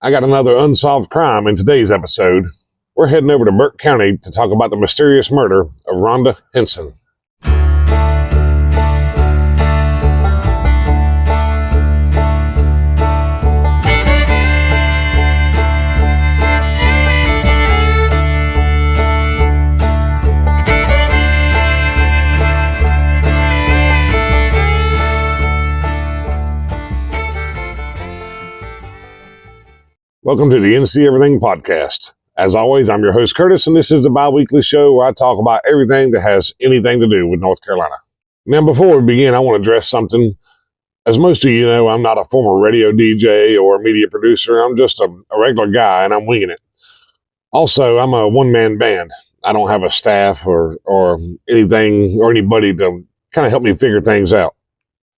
I got another unsolved crime in today's episode. We're heading over to Burke County to talk about the mysterious murder of Rhonda Hinson. Welcome to the NC Everything Podcast. As always, I'm your host, Curtis, and this is the bi-weekly show where I talk about everything that has anything to do with North Carolina. Now, before we begin, I want to address something. As most of you know, I'm not a former radio DJ or media producer. I'm just a regular guy, and I'm winging it. Also, I'm a one-man band. I don't have a staff or anything or anybody to kind of help me figure things out.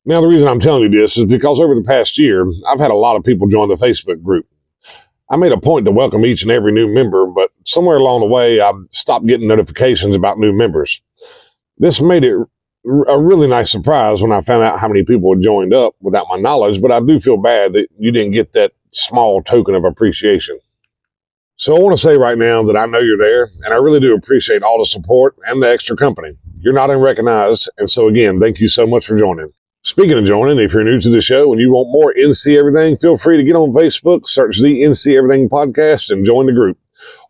Now, the reason I'm telling you this is because over the past year, I've had a lot of people join the Facebook group. I made a point to welcome each and every new member, but somewhere along the way, I stopped getting notifications about new members. This made it a really nice surprise when I found out how many people had joined up without my knowledge, but I do feel bad that you didn't get that small token of appreciation. So I want to say right now that I know you're there, and I really do appreciate all the support and the extra company. You're not unrecognized, and so again, thank you so much for joining. Speaking of joining, if you're new to the show and you want more NC Everything, feel free to get on Facebook, search the NC Everything Podcast, and join the group.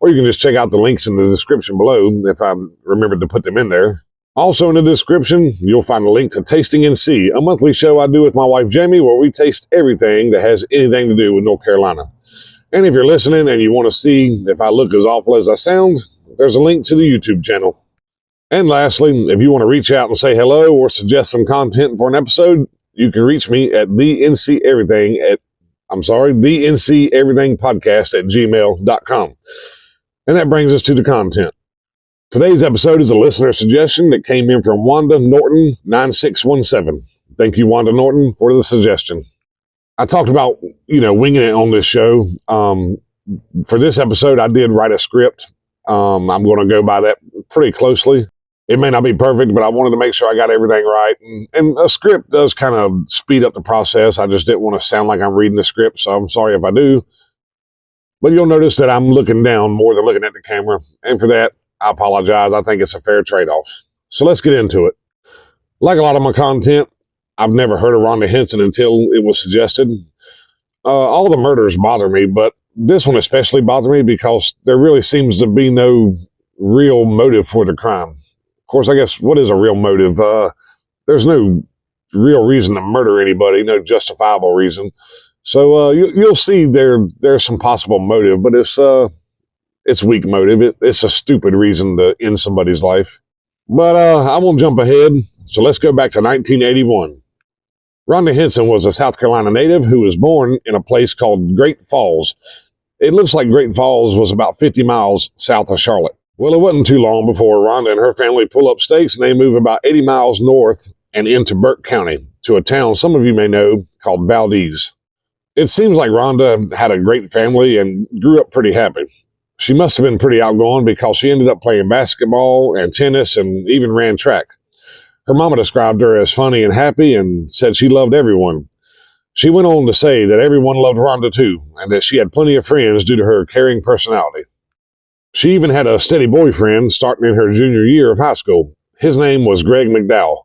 Or you can just check out the links in the description below if I remembered to put them in there. Also in the description, you'll find a link to Tasting NC, a monthly show I do with my wife Jamie where we taste everything that has anything to do with North Carolina. And if you're listening and you want to see if I look as awful as I sound, there's a link to the YouTube channel. And lastly, if you want to reach out and say hello or suggest some content for an episode, you can reach me at the NC Everything Podcast at gmail.com. And that brings us to the content. Today's episode is a listener suggestion that came in from Wanda Norton 9617. Thank you, Wanda Norton, for the suggestion. I talked about, winging it on this show. For this episode, I did write a script. I'm going to go by that pretty closely. It may not be perfect, but I wanted to make sure I got everything right. And a script does kind of speed up the process. I just didn't want to sound like I'm reading the script, so I'm sorry if I do. But you'll notice that I'm looking down more than looking at the camera. And for that, I apologize. I think it's a fair trade-off. So let's get into it. Like a lot of my content, I've never heard of Rhonda Hinson until it was suggested. All the murders bother me, but this one especially bothered me because there really seems to be no real motive for the crime. Of course, I guess, what is a real motive? There's no real reason to murder anybody, no justifiable reason. So you'll see there's some possible motive, but it's weak motive. It's a stupid reason to end somebody's life. But I won't jump ahead, so let's go back to 1981. Rhonda Hinson was a South Carolina native who was born in a place called Great Falls. It looks like Great Falls was about 50 miles south of Charlotte. Well, it wasn't too long before Rhonda and her family pull up stakes and they move about 80 miles north and into Burke County to a town some of you may know called Valdez. It seems like Rhonda had a great family and grew up pretty happy. She must have been pretty outgoing because she ended up playing basketball and tennis and even ran track. Her mama described her as funny and happy and said she loved everyone. She went on to say that everyone loved Rhonda too, and that she had plenty of friends due to her caring personality. She even had a steady boyfriend starting in her junior year of high school. His name was Greg McDowell.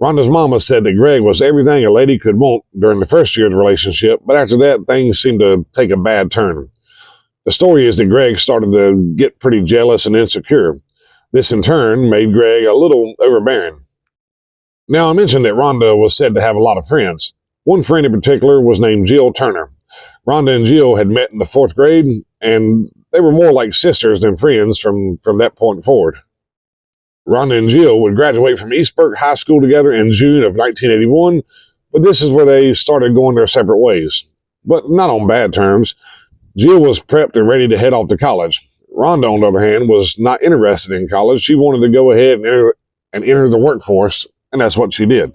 Rhonda's mama said that Greg was everything a lady could want during the first year of the relationship, but after that, things seemed to take a bad turn. The story is that Greg started to get pretty jealous and insecure. This in turn made Greg a little overbearing. Now, I mentioned that Rhonda was said to have a lot of friends. One friend in particular was named Jill Turner. Rhonda and Jill had met in the 4th grade, and they were more like sisters than friends from that point forward. Rhonda and Jill would graduate from East Burke High School together in June of 1981, but this is where they started going their separate ways. But not on bad terms. Jill was prepped and ready to head off to college. Rhonda, on the other hand, was not interested in college. She wanted to go ahead and enter the workforce, and that's what she did.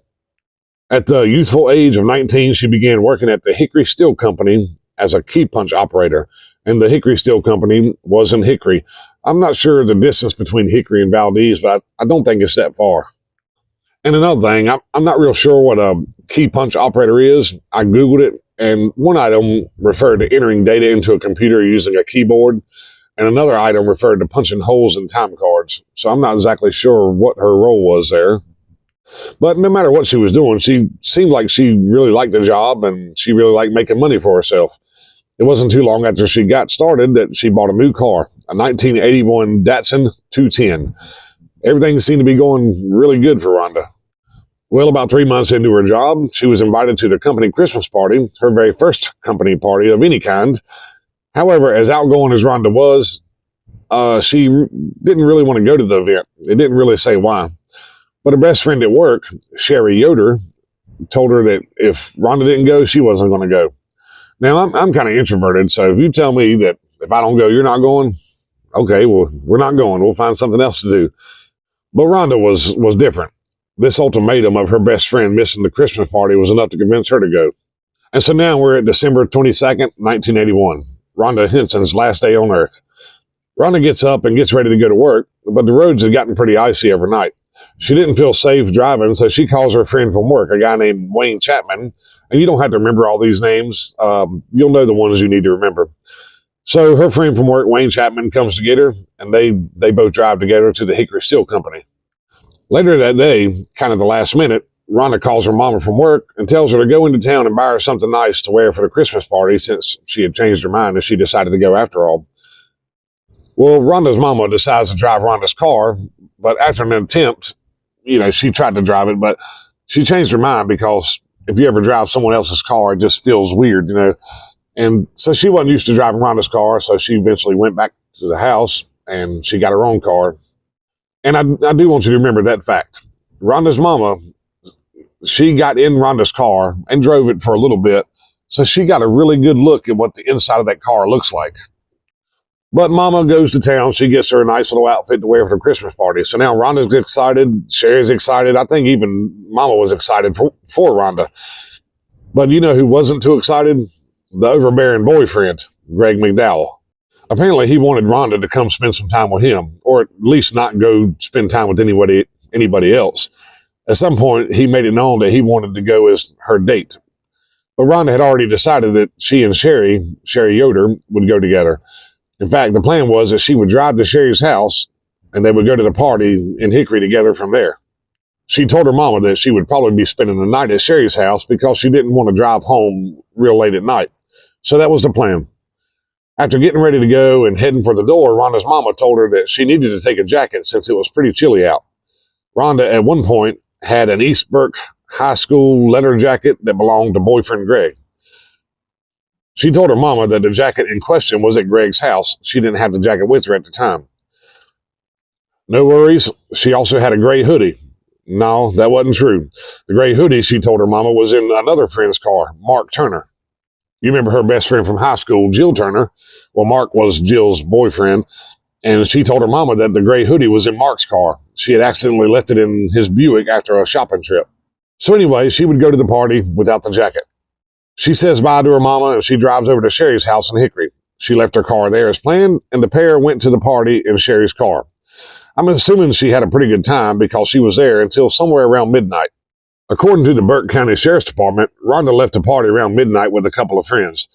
At the youthful age of 19, she began working at the Hickory Steel Company as a key punch operator, and the Hickory Steel Company was in Hickory. I'm not sure the distance between Hickory and Valdez, but I don't think it's that far. And another thing, I'm not real sure what a key punch operator is. I Googled it, And one item referred to entering data into a computer using a keyboard, and another item referred to punching holes in time cards. So I'm not exactly sure what her role was there. But no matter what she was doing, she seemed like she really liked the job and she really liked making money for herself. It wasn't too long after she got started that she bought a new car, a 1981 Datsun 210. Everything seemed to be going really good for Rhonda. Well, about 3 months into her job, she was invited to the company Christmas party, her very first company party of any kind. However, as outgoing as Rhonda was, she didn't really want to go to the event. It didn't really say why. But her best friend at work, Sherry Yoder, told her that if Rhonda didn't go, she wasn't going to go. Now, I'm kind of introverted, so if you tell me that if I don't go, you're not going, okay, well, we're not going. We'll find something else to do. But Rhonda was different. This ultimatum of her best friend missing the Christmas party was enough to convince her to go. And so now we're at December 22nd, 1981, Rhonda Hinson's last day on Earth. Rhonda gets up and gets ready to go to work, but the roads had gotten pretty icy overnight. She didn't feel safe driving, so she calls her friend from work, a guy named Wayne Chapman. And you don't have to remember all these names. You'll know the ones you need to remember. So her friend from work, Wayne Chapman, comes to get her, and they both drive together to the Hickory Steel Company. Later that day, kind of the last minute, Rhonda calls her mama from work and tells her to go into town and buy her something nice to wear for the Christmas party since she had changed her mind and she decided to go after all. Well, Rhonda's mama decides to drive Rhonda's car, but after an attempt, she tried to drive it, but she changed her mind because if you ever drive someone else's car, it just feels weird, And so she wasn't used to driving Rhonda's car, so she eventually went back to the house and she got her own car. And I do want you to remember that fact. Rhonda's mama, she got in Rhonda's car and drove it for a little bit, so she got a really good look at what the inside of that car looks like. But Mama goes to town. She gets her a nice little outfit to wear for the Christmas party. So now Rhonda's excited. Sherry's excited. I think even Mama was excited for Rhonda. But you know who wasn't too excited? The overbearing boyfriend, Greg McDowell. Apparently he wanted Rhonda to come spend some time with him, or at least not go spend time with anybody else. At some point, he made it known that he wanted to go as her date. But Rhonda had already decided that she and Sherry Yoder, would go together. In fact, the plan was that she would drive to Sherry's house and they would go to the party in Hickory together from there. She told her mama that she would probably be spending the night at Sherry's house because she didn't want to drive home real late at night. So that was the plan. After getting ready to go and heading for the door, Rhonda's mama told her that she needed to take a jacket since it was pretty chilly out. Rhonda, at one point, had an East Burke High School leather jacket that belonged to boyfriend Greg. She told her mama that the jacket in question was at Greg's house. She didn't have the jacket with her at the time. No worries. She also had a gray hoodie. No, that wasn't true. The gray hoodie, she told her mama, was in another friend's car, Mark Turner. You remember her best friend from high school, Jill Turner? Well, Mark was Jill's boyfriend. And she told her mama that the gray hoodie was in Mark's car. She had accidentally left it in his Buick after a shopping trip. So anyway, she would go to the party without the jacket. She says bye to her mama and she drives over to Sherry's house in Hickory. She left her car there as planned, and the pair went to the party in Sherry's car. I'm assuming she had a pretty good time because she was there until somewhere around midnight. According to the Burke County Sheriff's Department, Rhonda left the party around midnight with a couple of friends.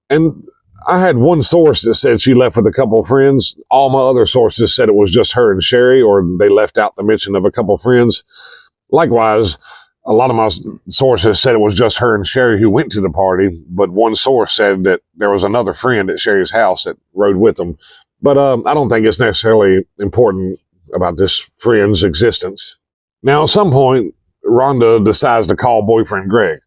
And I had one source that said she left with a couple of friends. All my other sources said it was just her and Sherry, or they left out the mention of a couple of friends. Likewise, a lot of my sources said it was just her and Sherry who went to the party, but one source said that there was another friend at Sherry's house that rode with them. But I don't think it's necessarily important about this friend's existence. Now, at some point, Rhonda decides to call boyfriend Greg.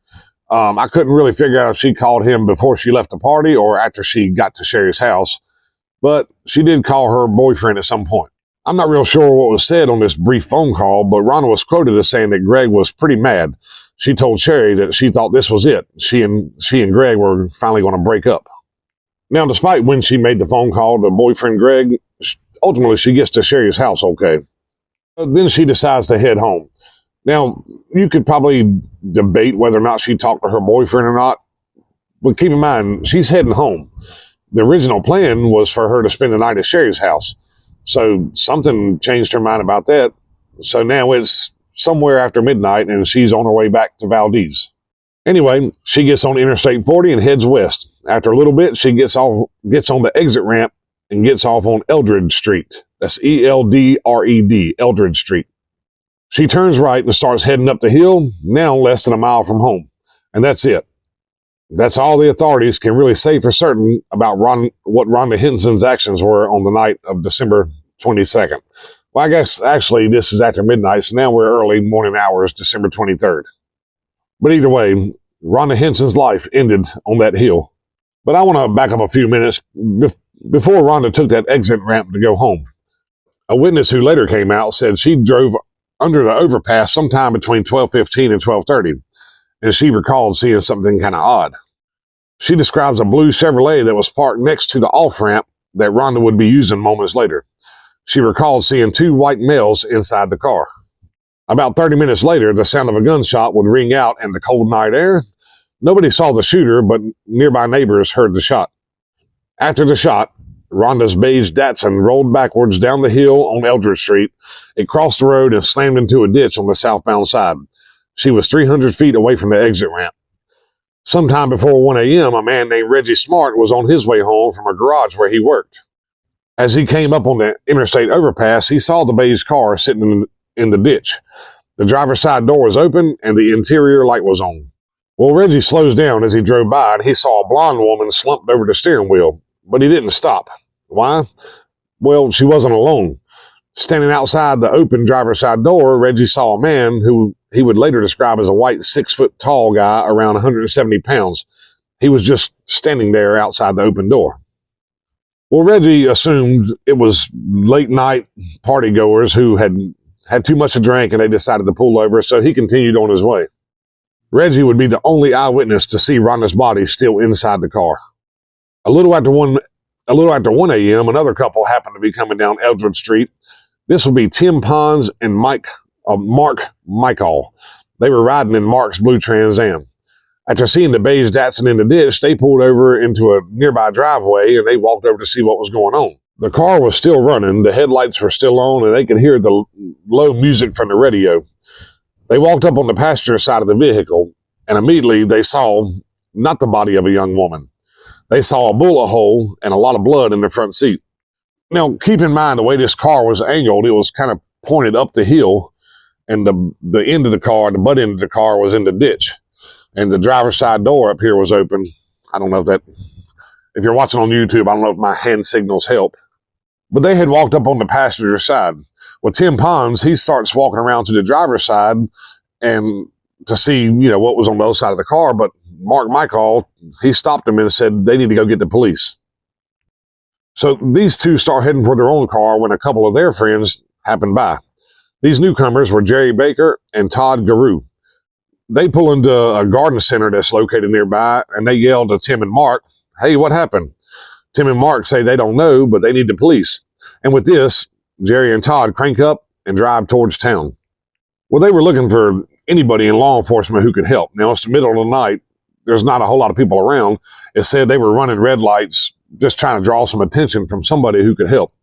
I couldn't really figure out if she called him before she left the party or after she got to Sherry's house, but she did call her boyfriend at some point. I'm not real sure what was said on this brief phone call, but Rhonda was quoted as saying that Greg was pretty mad. She told Sherry that she thought this was it. She and Greg were finally going to break up. Now, despite when she made the phone call to boyfriend Greg, ultimately she gets to Sherry's house okay. Then she decides to head home. Now, you could probably debate whether or not she talked to her boyfriend or not, but keep in mind, she's heading home. The original plan was for her to spend the night at Sherry's house. So something changed her mind about that. So now it's somewhere after midnight and she's on her way back to Valdez. Anyway, she gets on Interstate 40 and heads west. After a little bit, she gets on the exit ramp and gets off on Eldridge Street. That's Eldred, Eldridge Street. She turns right and starts heading up the hill, now less than a mile from home. And that's it. That's all the authorities can really say for certain about what Rhonda Hinson's actions were on the night of December 22nd. Well, I guess actually this is after midnight, so now we're early morning hours, December 23rd. But either way, Rhonda Hinson's life ended on that hill. But I want to back up a few minutes before Rhonda took that exit ramp to go home. A witness who later came out said she drove under the overpass sometime between 12:15 and 12:30, and she recalled seeing something kind of odd. She describes a blue Chevrolet that was parked next to the off-ramp that Rhonda would be using moments later. She recalled seeing two white males inside the car. About 30 minutes later, the sound of a gunshot would ring out in the cold night air. Nobody saw the shooter, but nearby neighbors heard the shot. After the shot, Rhonda's beige Datsun rolled backwards down the hill on Eldridge Street. It crossed the road and slammed into a ditch on the southbound side. She was 300 feet away from the exit ramp. Sometime before 1 a.m., a man named Reggie Smart was on his way home from a garage where he worked. As he came up on the interstate overpass, he saw the beige car sitting in the ditch. The driver's side door was open and the interior light was on. Well, Reggie slows down as he drove by and he saw a blonde woman slumped over the steering wheel, but he didn't stop. Why? Well, she wasn't alone. Standing outside the open driver's side door, Reggie saw a man who he would later describe as a white 6-foot-tall guy around 170 pounds. He was just standing there outside the open door. Well, Reggie assumed it was late night partygoers who had too much to drink and they decided to pull over, so he continued on his way. Reggie would be the only eyewitness to see Rhonda's body still inside the car. A little after 1 a.m., another couple happened to be coming down Eldridge Street. This would be Tim Pons and Mark Michael. They were riding in Mark's blue Trans Am. After seeing the beige Datsun in the ditch, they pulled over into a nearby driveway and they walked over to see what was going on. The car was still running, the headlights were still on, and they could hear the low music from the radio. They walked up on the passenger side of the vehicle, and immediately they saw not the body of a young woman. They saw a bullet hole and a lot of blood in the front seat. Now, keep in mind the way this car was angled, it was kind of pointed up the hill, and the end of the car, the butt end of the car was in the ditch. And the driver's side door up here was open. I don't know if you're watching on YouTube, I don't know if my hand signals help. But they had walked up on the passenger side. Well, Tim Pons, he starts walking around to the driver's side and to see, what was on the other side of the car. But Mark Michael, he stopped him and said they need to go get the police. So these two start heading for their own car when a couple of their friends happened by. These newcomers were Jerry Baker and Todd Garou. They pull into a garden center that's located nearby, and they yell to Tim and Mark, "Hey, what happened?" Tim and Mark say they don't know, but they need the police. And with this, Jerry and Todd crank up and drive towards town. Well, they were looking for anybody in law enforcement who could help. Now, it's the middle of the night. There's not a whole lot of people around. It said they were running red lights, just trying to draw some attention from somebody who could help.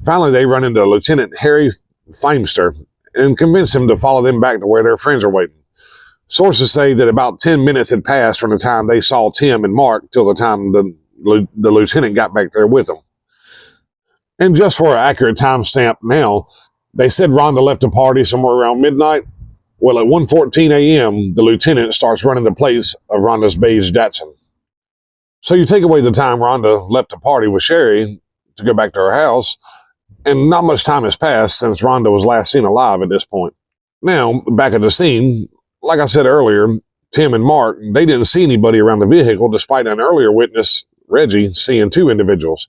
Finally, they run into Lieutenant Harry Feimster and convince him to follow them back to where their friends are waiting. Sources say that about 10 minutes had passed from the time they saw Tim and Mark till the time the lieutenant got back there with them. And just for an accurate timestamp now, they said Rhonda left the party somewhere around midnight. Well, at 1:14 a.m., the lieutenant starts running the plates of Rhonda's beige Datsun. So you take away the time Rhonda left the party with Sherry to go back to her house, and not much time has passed since Rhonda was last seen alive at this point. Now, back at the scene, like I said earlier, Tim and Mark, they didn't see anybody around the vehicle despite an earlier witness, Reggie, seeing two individuals.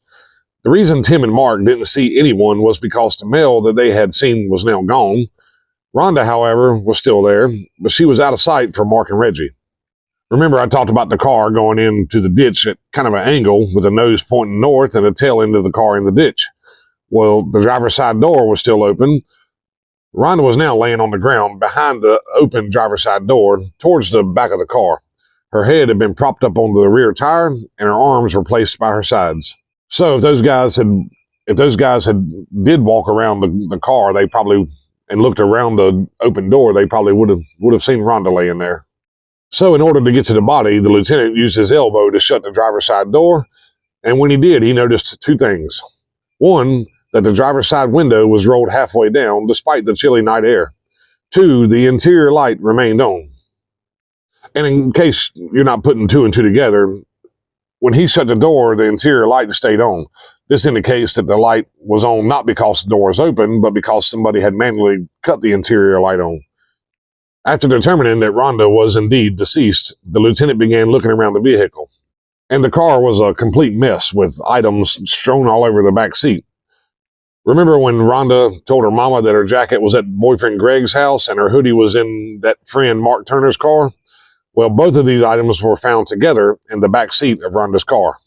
The reason Tim and Mark didn't see anyone was because the male that they had seen was now gone. Rhonda, however, was still there, but she was out of sight for Mark and Reggie. Remember, I talked about the car going into the ditch at kind of an angle with the nose pointing north and the tail end of the car in the ditch. Well, the driver's side door was still open. Rhonda was now laying on the ground behind the open driver's side door towards the back of the car. Her head had been propped up on the rear tire and her arms were placed by her sides. So if those guys did walk around the car, they probably, and looked around the open door, they probably would have seen Rhonda laying there. So in order to get to the body, the lieutenant used his elbow to shut the driver's side door, and when he did, he noticed two things. One, that the driver's side window was rolled halfway down despite the chilly night air. Two, the interior light remained on. And in case you're not putting two and two together, when he shut the door, the interior light stayed on. This indicates that the light was on not because the door was open, but because somebody had manually cut the interior light on. After determining that Rhonda was indeed deceased, the lieutenant began looking around the vehicle. And the car was a complete mess with items strewn all over the back seat. Remember when Rhonda told her mama that her jacket was at boyfriend Greg's house and her hoodie was in that friend Mark Turner's car? Well, both of these items were found together in the back seat of Rhonda's car.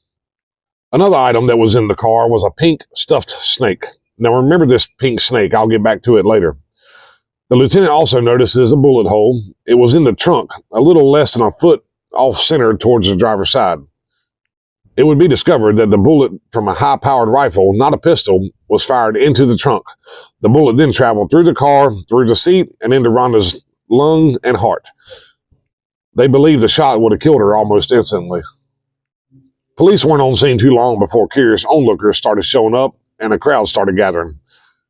Another item that was in the car was a pink stuffed snake. Now remember this pink snake, I'll get back to it later. The lieutenant also notices a bullet hole. It was in the trunk, a little less than a foot off-center towards the driver's side. It would be discovered that the bullet from a high-powered rifle, not a pistol, was fired into the trunk. The bullet then traveled through the car, through the seat, and into Rhonda's lung and heart. They believe the shot would have killed her almost instantly. Police weren't on scene too long before curious onlookers started showing up and a crowd started gathering.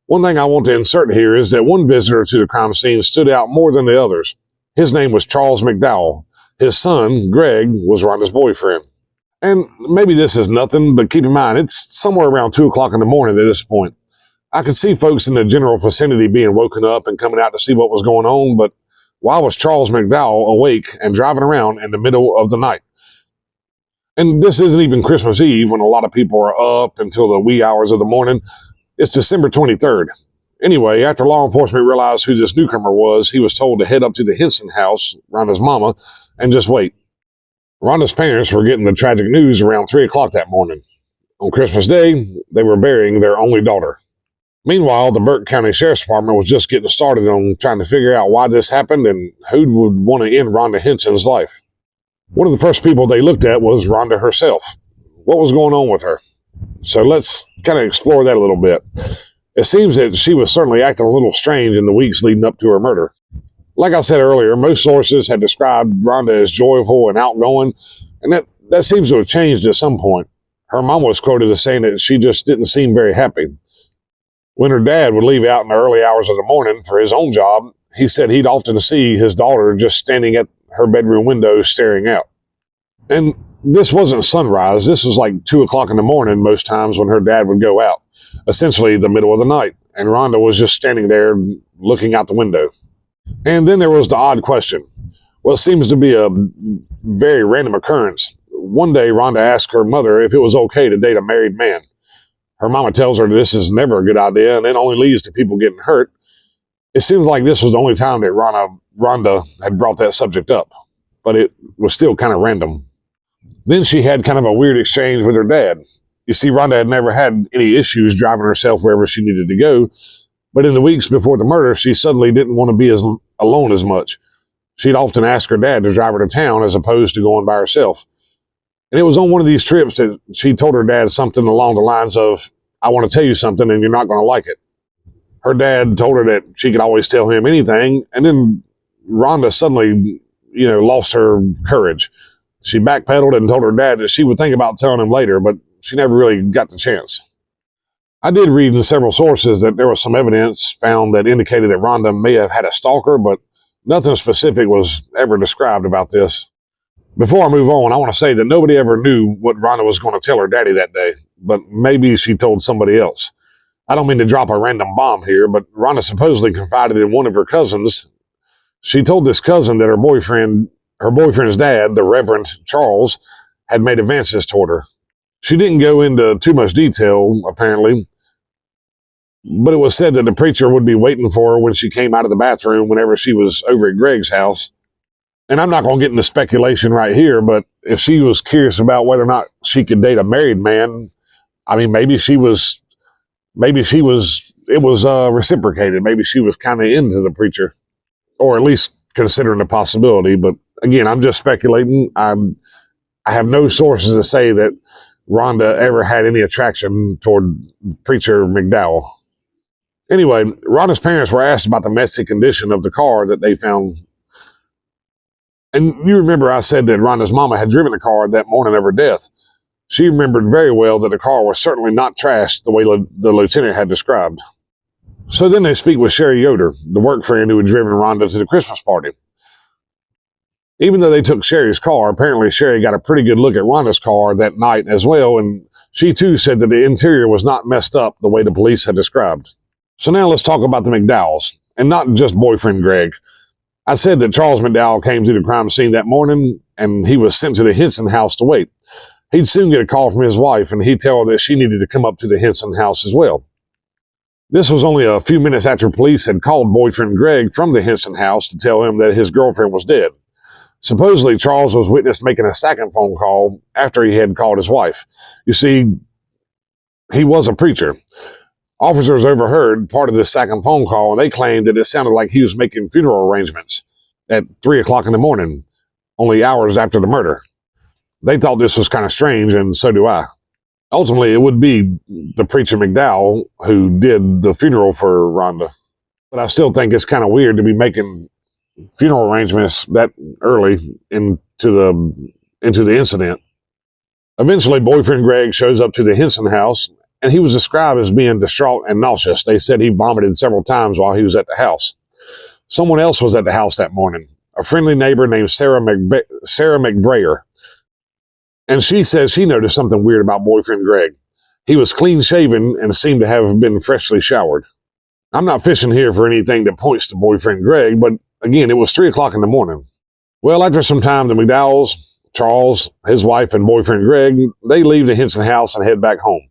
One thing I want to insert here is that one visitor to the crime scene stood out more than the others. His name was Charles McDowell. His son, Greg, was Rhonda's boyfriend. And maybe this is nothing, but keep in mind, it's somewhere around 2 o'clock in the morning at this point. I could see folks in the general vicinity being woken up and coming out to see what was going on, but why was Charles McDowell awake and driving around in the middle of the night? And this isn't even Christmas Eve when a lot of people are up until the wee hours of the morning. It's December 23rd. Anyway, after law enforcement realized who this newcomer was, he was told to head up to the Hinson house, Rhonda's mama, and just wait. Rhonda's parents were getting the tragic news around 3 o'clock that morning. On Christmas Day, they were burying their only daughter. Meanwhile, the Burke County Sheriff's Department was just getting started on trying to figure out why this happened and who would want to end Rhonda Hinson's life. One of the first people they looked at was Rhonda herself. What was going on with her? So let's kind of explore that a little bit. It seems that she was certainly acting a little strange in the weeks leading up to her murder. Like I said earlier, most sources had described Rhonda as joyful and outgoing, and that seems to have changed at some point. Her mom was quoted as saying that she just didn't seem very happy. When her dad would leave out in the early hours of the morning for his own job, he said he'd often see his daughter just standing at her bedroom window staring out. And this wasn't sunrise. This was like 2 o'clock in the morning most times when her dad would go out, essentially the middle of the night, and Rhonda was just standing there looking out the window. And then there was the odd question. Well, it seems to be a very random occurrence. One day, Rhonda asked her mother if it was okay to date a married man. Her mama tells her this is never a good idea and it only leads to people getting hurt. It seems like this was the only time that Rhonda had brought that subject up, but it was still kind of random. Then she had kind of a weird exchange with her dad. You see, Rhonda had never had any issues driving herself wherever she needed to go, but in the weeks before the murder, she suddenly didn't want to be alone as much. She'd often ask her dad to drive her to town as opposed to going by herself. And it was on one of these trips that she told her dad something along the lines of, "I want to tell you something and you're not going to like it." Her dad told her that she could always tell him anything, and then Rhonda suddenly, lost her courage. She backpedaled and told her dad that she would think about telling him later, but she never really got the chance. I did read in several sources that there was some evidence found that indicated that Rhonda may have had a stalker, but nothing specific was ever described about this. Before I move on, I want to say that nobody ever knew what Rhonda was going to tell her daddy that day, but maybe she told somebody else. I don't mean to drop a random bomb here, but Rhonda supposedly confided in one of her cousins. She told this cousin that her boyfriend's dad, the Reverend Charles, had made advances toward her. She didn't go into too much detail, apparently, but it was said that the preacher would be waiting for her when she came out of the bathroom whenever she was over at Greg's house. And I'm not going to get into speculation right here, but if she was curious about whether or not she could date a married man, I mean, it was reciprocated. Maybe she was kind of into the preacher, or at least considering the possibility. But again, I'm just speculating. I have no sources to say that Rhonda ever had any attraction toward preacher McDowell. Anyway, Rhonda's parents were asked about the messy condition of the car that they found. And you remember I said that Rhonda's mama had driven the car that morning of her death. She remembered very well that the car was certainly not trashed the way the lieutenant had described. So then they speak with Sherry Yoder, the work friend who had driven Rhonda to the Christmas party. Even though they took Sherry's car, apparently Sherry got a pretty good look at Rhonda's car that night as well, and she too said that the interior was not messed up the way the police had described. So now let's talk about the McDowells, and not just boyfriend Greg. I said that Charles McDowell came to the crime scene that morning, and he was sent to the Hinson house to wait. He'd soon get a call from his wife, and he'd tell her that she needed to come up to the Hinson house as well. This was only a few minutes after police had called boyfriend Greg from the Hinson house to tell him that his girlfriend was dead. Supposedly, Charles was witnessed making a second phone call after he had called his wife. You see, he was a preacher. Officers overheard part of this second phone call, and they claimed that it sounded like he was making funeral arrangements at 3 o'clock in the morning, only hours after the murder. They thought this was kind of strange, and so do I. Ultimately, it would be the preacher McDowell who did the funeral for Rhonda. But I still think it's kind of weird to be making funeral arrangements that early into the incident. Eventually, boyfriend Greg shows up to the Hinson house, and he was described as being distraught and nauseous. They said he vomited several times while he was at the house. Someone else was at the house that morning, a friendly neighbor named Sarah McBrayer. And she says she noticed something weird about boyfriend Greg. He was clean-shaven and seemed to have been freshly showered. I'm not fishing here for anything that points to boyfriend Greg, but again, it was 3 o'clock in the morning. Well, after some time, the McDowells, Charles, his wife, and boyfriend Greg, they leave the Hinson house and head back home.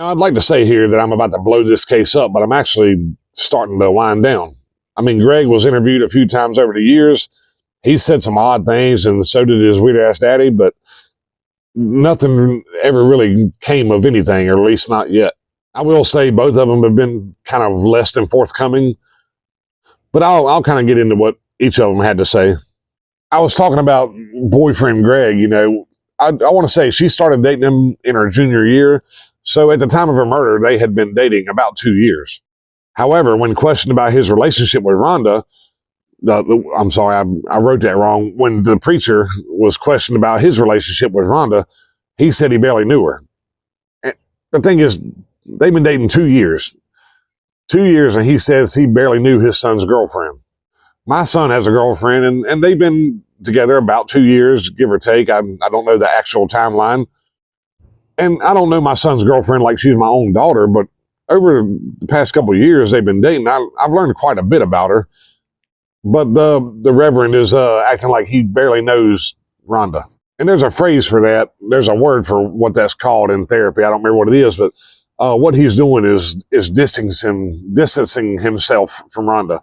Now, I'd like to say here that I'm about to blow this case up, but I'm actually starting to wind down. I mean, Greg was interviewed a few times over the years. He said some odd things, and so did his weird-ass daddy, but nothing ever really came of anything, or at least not yet. I will say both of them have been kind of less than forthcoming, but I'll kind of get into what each of them had to say. I was talking about boyfriend Greg, I want to say she started dating him in her junior year, so at the time of her murder, they had been dating about 2 years. However, when questioned about his relationship with Rhonda, I'm sorry, I wrote that wrong. When the preacher was questioned about his relationship with Rhonda, he said he barely knew her. And the thing is, they've been dating 2 years. 2 years, and he says he barely knew his son's girlfriend. My son has a girlfriend, and they've been together about 2 years, give or take. I don't know the actual timeline. And I don't know my son's girlfriend like she's my own daughter, but over the past couple of years they've been dating. I've learned quite a bit about her. But the Reverend is acting like he barely knows Rhonda. And there's a phrase for that. There's a word for what that's called in therapy. I don't remember what it is, but what he's doing is distancing himself from Rhonda.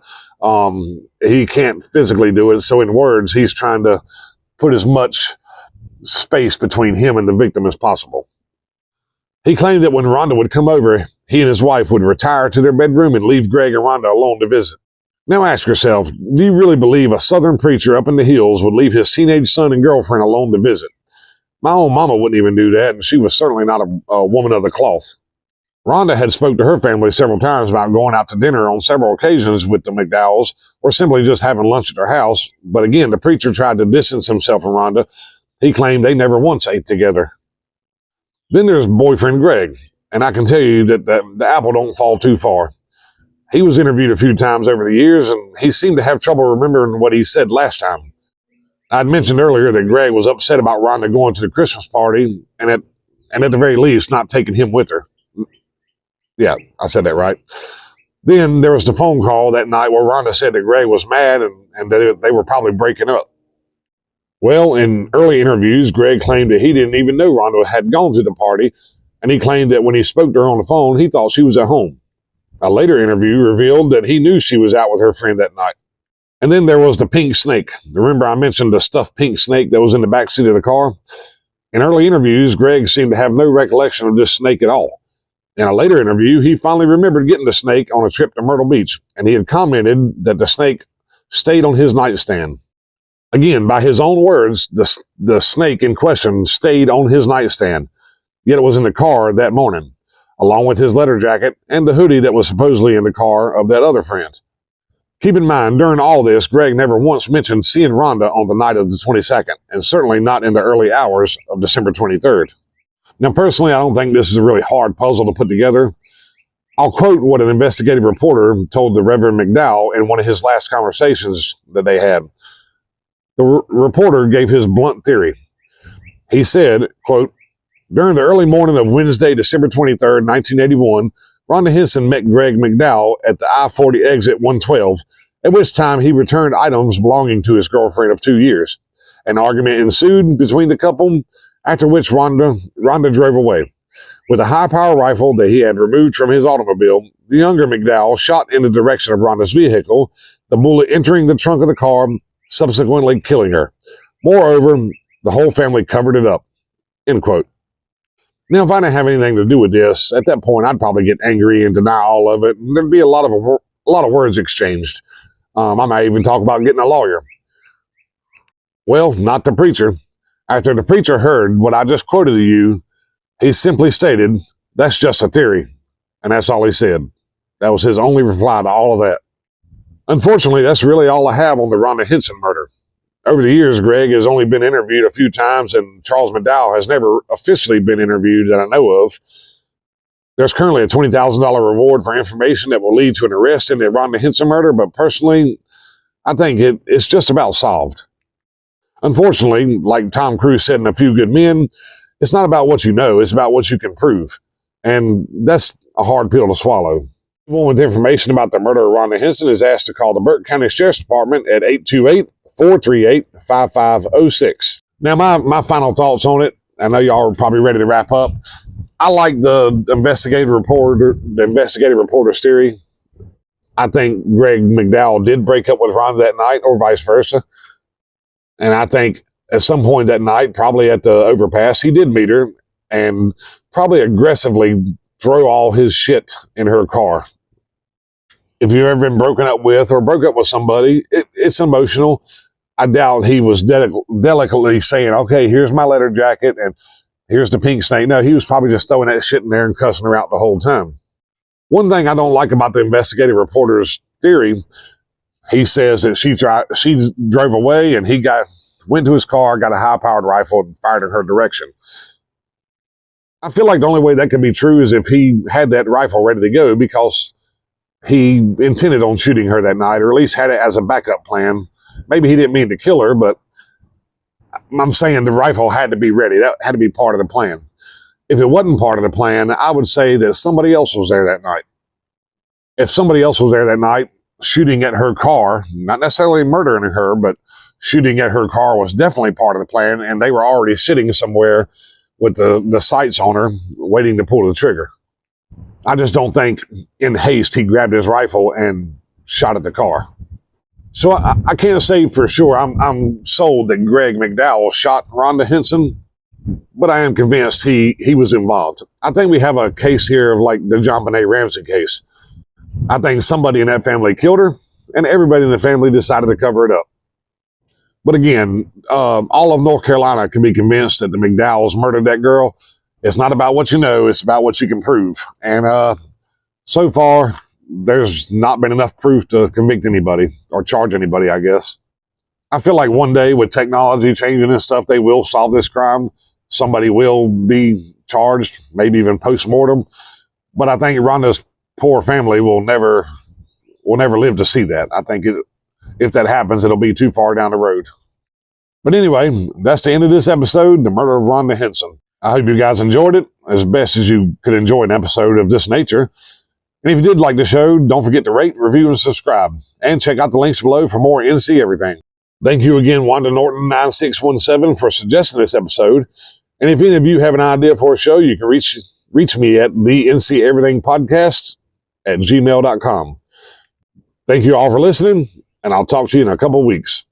He can't physically do it. So in words, he's trying to put as much space between him and the victim as possible. He claimed that when Rhonda would come over, he and his wife would retire to their bedroom and leave Greg and Rhonda alone to visit. Now ask yourself, do you really believe a southern preacher up in the hills would leave his teenage son and girlfriend alone to visit? My own mama wouldn't even do that, and she was certainly not a woman of the cloth. Rhonda had spoke to her family several times about going out to dinner on several occasions with the McDowells, or simply just having lunch at their house. But again, the preacher tried to distance himself from Rhonda. He claimed they never once ate together. Then there's boyfriend Greg, and I can tell you that the apple don't fall too far. He was interviewed a few times over the years, and he seemed to have trouble remembering what he said last time. I'd mentioned earlier that Greg was upset about Rhonda going to the Christmas party, and at the very least, not taking him with her. Yeah, I said that right. Then there was the phone call that night where Rhonda said that Greg was mad and that they were probably breaking up. Well, in early interviews, Greg claimed that he didn't even know Rhonda had gone to the party, and he claimed that when he spoke to her on the phone, he thought she was at home. A later interview revealed that he knew she was out with her friend that night. And then there was the pink snake. Remember I mentioned the stuffed pink snake that was in the backseat of the car? In early interviews, Greg seemed to have no recollection of this snake at all. In a later interview, he finally remembered getting the snake on a trip to Myrtle Beach, and he had commented that the snake stayed on his nightstand. Again, by his own words, the snake in question stayed on his nightstand, yet it was in the car that morning, along with his leather jacket and the hoodie that was supposedly in the car of that other friend. Keep in mind, during all this, Greg never once mentioned seeing Rhonda on the night of the 22nd, and certainly not in the early hours of December 23rd. Now, personally, I don't think this is a really hard puzzle to put together. I'll quote what an investigative reporter told the Reverend McDowell in one of his last conversations that they had. The reporter gave his blunt theory. He said, quote, "During the early morning of Wednesday, December 23rd, 1981, Rhonda Hinson met Greg McDowell at the I-40 exit 112, at which time he returned items belonging to his girlfriend of 2 years. An argument ensued between the couple, after which Rhonda drove away. With a high-power rifle that he had removed from his automobile, the younger McDowell shot in the direction of Rhonda's vehicle, the bullet entering the trunk of the car, subsequently killing her. Moreover, the whole family covered it up." End quote. Now, if I didn't have anything to do with this, at that point, I'd probably get angry and deny all of it. And there'd be a lot of words exchanged. I might even talk about getting a lawyer. Well, not the preacher. After the preacher heard what I just quoted to you, he simply stated, "That's just a theory." And that's all he said. That was his only reply to all of that. Unfortunately, that's really all I have on the Rhonda Hinson murder. Over the years, Greg has only been interviewed a few times, and Charles McDowell has never officially been interviewed that I know of. There's currently a $20,000 reward for information that will lead to an arrest in the Rhonda Hinson murder, but personally, I think it's just about solved. Unfortunately, like Tom Cruise said in A Few Good Men, it's not about what you know, it's about what you can prove. And that's a hard pill to swallow. Anyone with information about the murder of Rhonda Hinson is asked to call the Burke County Sheriff's Department at 828-438-5506. Now, my final thoughts on it, I know y'all are probably ready to wrap up. I like the investigative reporter's theory. I think Greg McDowell did break up with Rhonda that night, or vice versa. And I think at some point that night, probably at the overpass, he did meet her and probably aggressively throw all his shit in her car. If you've ever been broken up with or broke up with somebody, it's emotional. I doubt he was delicately saying, "Okay, here's my leather jacket and here's the pink snake." No, he was probably just throwing that shit in there and cussing her out the whole time. One thing I don't like about the investigative reporter's theory, he says that she drove away and he went to his car, got a high-powered rifle, and fired in her direction. I feel like the only way that could be true is if he had that rifle ready to go, because he intended on shooting her that night, or at least had it as a backup plan. Maybe he didn't mean to kill her, but I'm saying the rifle had to be ready. That had to be part of the plan. If it wasn't part of the plan, I would say that somebody else was there that night. If somebody else was there that night shooting at her car, not necessarily murdering her, but shooting at her car was definitely part of the plan, and they were already sitting somewhere with the sights on her, waiting to pull the trigger. I just don't think in haste he grabbed his rifle and shot at the car. So I can't say for sure I'm sold that Greg McDowell shot Rhonda Hinson, but I am convinced he was involved. I think we have a case here of like the John Benet Ramsey case. I think somebody in that family killed her, and everybody in the family decided to cover it up. But again, all of North Carolina can be convinced that the McDowells murdered that girl. It's not about what you know, it's about what you can prove. And so far, there's not been enough proof to convict anybody or charge anybody, I guess. I feel like one day with technology changing and stuff, they will solve this crime. Somebody will be charged, maybe even post-mortem. But I think Rhonda's poor family will never live to see that. I think if that happens, it'll be too far down the road. But anyway, that's the end of this episode, The Murder of Rhonda Hinson. I hope you guys enjoyed it as best as you could enjoy an episode of this nature. And if you did like the show, don't forget to rate, review, and subscribe. And check out the links below for more NC Everything. Thank you again, Wanda Norton 9617, for suggesting this episode. And if any of you have an idea for a show, you can reach me at the thenceverythingpodcast at gmail.com. Thank you all for listening, and I'll talk to you in a couple of weeks.